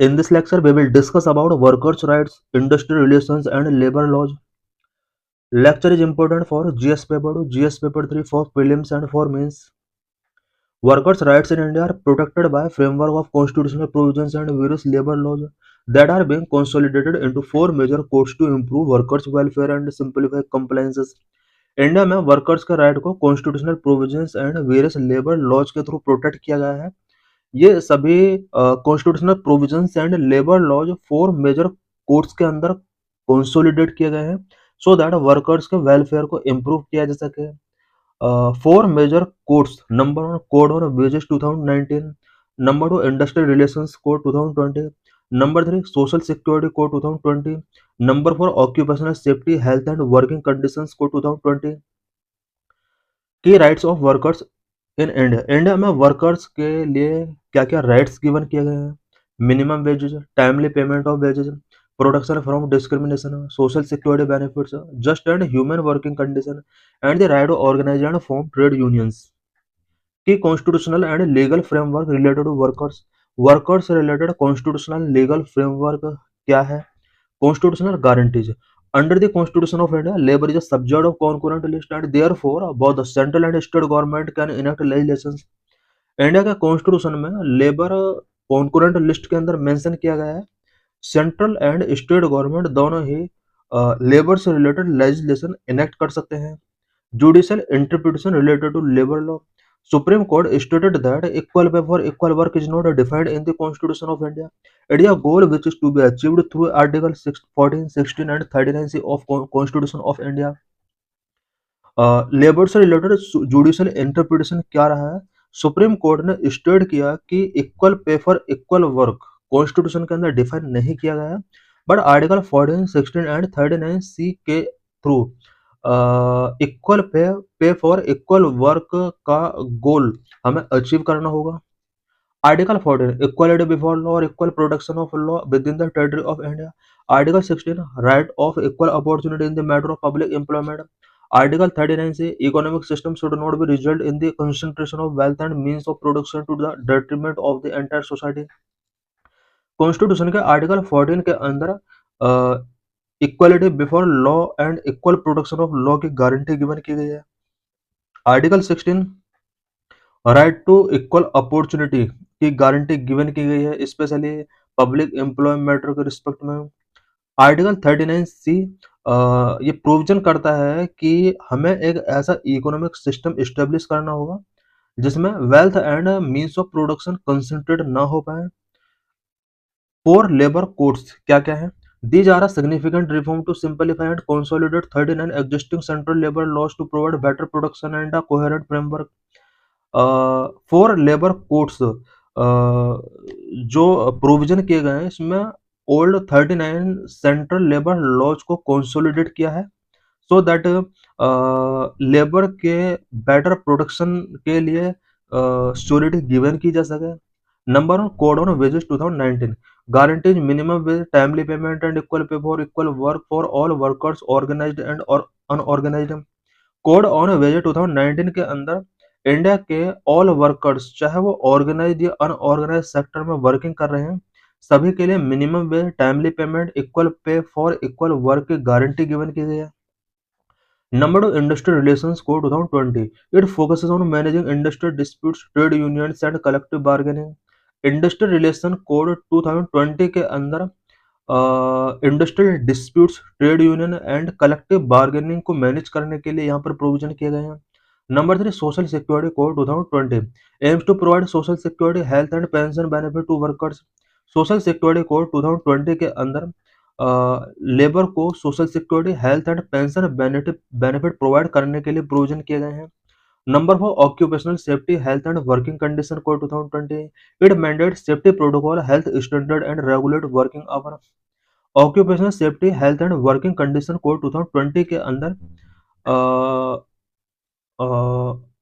In this lecture, we will discuss about workers' rights, industrial relations, and labor laws. Lecture is important for GS paper 2, GS paper 3 for prelims and for mains. Workers' rights in India are protected by a framework of constitutional provisions and various labor laws that are being consolidated into four major codes to improve workers' welfare and simplify compliances. India में workers के right को constitutional provisions and various labour laws के through protect किया गया है। ये सभी constitutional provisions and labour laws four major codes के अंदर कंसोलिडेट किए गए हैं सो दैट वर्कर्स के वेलफेयर को इम्प्रूव किया जा सके। Four major codes, number one code on wages 2019, number two industrial relations code 2020, number three social security code 2020, number four occupational safety health and working conditions code 2020। की rights of workers in India में workers के लिए क्या क्या rights given किए गए हैं? Minimum wages, timely payment of wages, protection from discrimination, social security benefits, just and human working condition and the right to organise and form trade unions. की constitutional and legal framework related to workers, workers से related constitutional legal framework क्या है? Constitutional guarantees. Under the Constitution of India, labor is a subject of concurrent list and therefore both the central and state government can enact legislations. India के constitution में labour concurrent list के अंदर mention किया गया है। Central and state government दोनों ही labour से रिलेटेड लेजिस्लेशन इनेक्ट कर सकते हैं। Judicial interpretation related to labour law, Supreme Court stated that equal pay for equal work is not defined in the Constitution of India. It is a goal which is to be achieved through Article 6, 14, 16 and 39C of Constitution of India. Labour से related judicial interpretation क्या रहा है? Supreme court ने state किया कि equal pay for equal work constitution के अंदर define नहीं किया गया है, बट आर्टिकल 14, 16 एंड 39C के through equal pay for equal work का गोल हमें अचीव करना होगा। आर्टिकल 14 इक्वालिटी बिफोर लॉ और equal protection of law within the territory of India. Article 16 right of equal opportunity in the matter of public employment. Article 39 से economic system should not be result in the concentration of wealth and means of production to the detriment of the entire society. Constitution के article 14 के अंदर equality before law and equal protection of law की guarantee given की गई है। Article 16 right to equal opportunity की guarantee given की गई है, स्पेशली पब्लिक एम्प्लॉयमेंट मैटर के रिस्पेक्ट में। आर्टिकल 39C ये प्रोविजन करता है कि हमें एक ऐसा इकोनॉमिक सिस्टम एस्टेब्लिश करना होगा जिसमें wealth and means of production concentrate ना हो पाए। फोर लेबर कोड्स क्या क्या है? These are a significant reform to simplify and consolidate 39 existing central labor laws to provide better protection and a coherent framework. Four labour codes जो provision किए गए हैं इसमें ओल्ड 39 सेंट्रल लेबर लॉज को consolidate किया है सो दैट लेबर के better protection के लिए श्योरिटी गिवन की जा सके। Number one code on wages 2019 guarantees minimum wage, timely payment and equal pay for equal work for all workers organised and और अनऑर्गेनाइज्ड। कोड ऑन वेजेस 2019 के अंदर India के ऑल वर्कर्स चाहे वो ऑर्गेनाइज या अनऑर्गेनाइज सेक्टर में working कर रहे हैं सभी के लिए minimum wage, timely payment, equal pay for equal work की गारंटी गिवन की गई है। Number two, Industrial Relations Code 2020. It focuses on managing industrial disputes, trade unions and collective bargaining. Industrial Relation Code 2020 के अंदर industrial disputes, trade union and collective bargaining को manage करने के लिए यहाँ पर प्रोविजन किए गए हैं। Number three, social security code 2020 aims to provide social security, health and pension benefit to workers. Social security code 2020 के अंदर लेबर को social security, health and pension benefit provide करने के लिए प्रोविजन किए गए हैं। Number four, occupational safety, health and working condition code 2020 it mandate safety protocol, health standard and regulate working hour. Occupational safety, health and working condition code 2020 के अंदर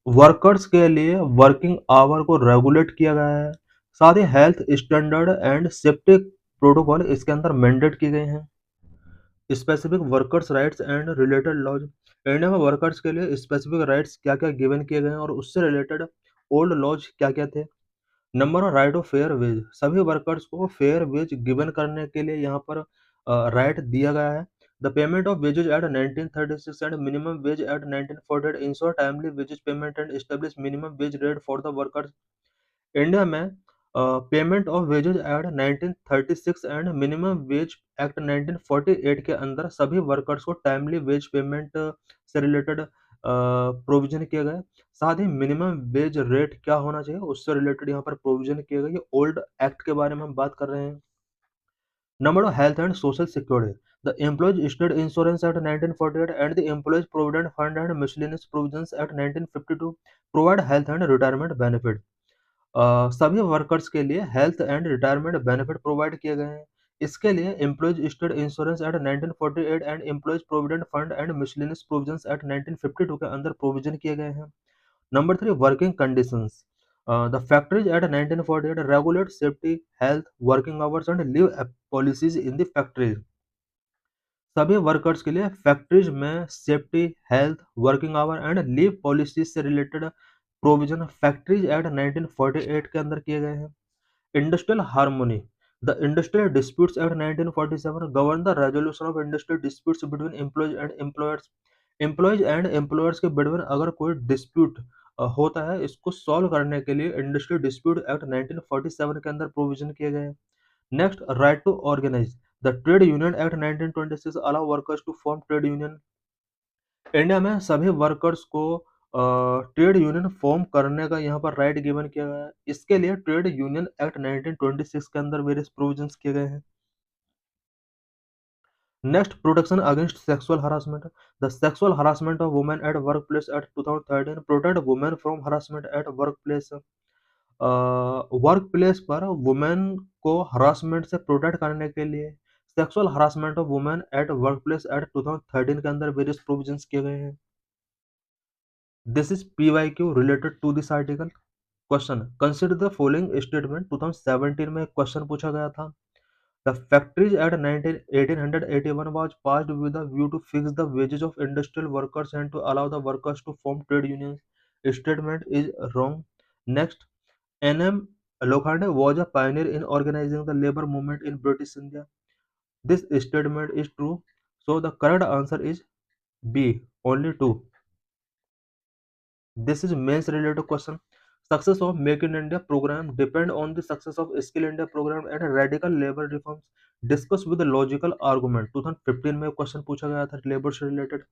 workers के लिए वर्किंग आवर को रेगुलेट किया गया है, साथ ही health standard and safety protocol इसके अंदर मैंडेट किए गए हैं। Specific workers rights and related laws, India में वर्कर्स के लिए स्पेसिफिक राइट्स क्या क्या गिवन किए गए हैं और उससे रिलेटेड ओल्ड लॉज क्या क्या थे। Number of right of fair wage, सभी वर्कर्स को फेयर वेज गिवन करने के लिए यहाँ पर राइट दिया गया है। The payment of wages act 1936 and minimum wage act 1948 ensure timely wages payment and establish minimum wage rate for the workers. India में payment of wages act 1936 and minimum wage act 1948 के अंदर सभी workers को timely wage payment से related provision किया गया है। साथ ही मिनिमम वेज रेट क्या होना चाहिए उससे रिलेटेड यहाँ पर प्रोविजन किया गया। ये ओल्ड एक्ट के बारे में हम बात कर रहे हैं। Number of health and social security, the employees state insurance act 1948 and the employees provident fund and miscellaneous provisions act 1952 provide health and retirement benefit. सभी वर्कर्स के लिए health and retirement benefit provide किए गए हैं। इसके लिए employees state insurance act 1948 and employees provident fund and miscellaneous provisions act 1952 के अंदर प्रोविजन किए गए हैं। Number 3, working conditions, the factories act 1948 regulate safety, health, working hours and leave policies in the factories. सभी वर्कर्स के लिए factories में safety, health, working hour and leave policies से रिलेटेड प्रोविजन फैक्ट्रीज एक्ट 1948 के अंदर किए गए हैं। Industrial harmony, the industrial disputes act 1947 govern the resolution of industrial disputes between employees and employers. Employees and employers के between अगर कोई dispute होता है, इसको सॉल्व करने के लिए इंडस्ट्रियल डिस्प्यूट एक्ट 1947 के अंदर प्रोविजन किए गए हैं। Next, right to organise, the trade union act 1926 allow workers to form trade union. India में सभी वर्कर्स को ट्रेड यूनियन फॉर्म करने का यहाँ पर राइट गिवन किया गया है। इसके लिए ट्रेड यूनियन एक्ट 1926 के अंदर वेरियस प्रोविजंस किए गए हैं। Next, protection against sexual harassment, the sexual harassment of women at work place at 2013 protect women from harassment at work place. Work place पर वुमेन को हरासमेंट से प्रोटेक्ट करने के लिए sexual harassment of women at work place at 2013 के अंदर various provisions किए गए हैं। This is PYQ related to this article। Question, consider the following statement. 2017 में एक क्वेश्चन पूछा गया था। The factories act 1881 was passed with a view to fix the wages of industrial workers and to allow the workers to form trade unions. Statement is wrong। Next, NM Lokhande was a pioneer in organizing the labor movement in British India. This statement is true. So the correct answer is B, only two। This is mains related question। Success of Make in India program depend on the success of Skill India program and radical labor reforms। Discuss with the logical argument। 2015 में question पूछा गया था labour से related.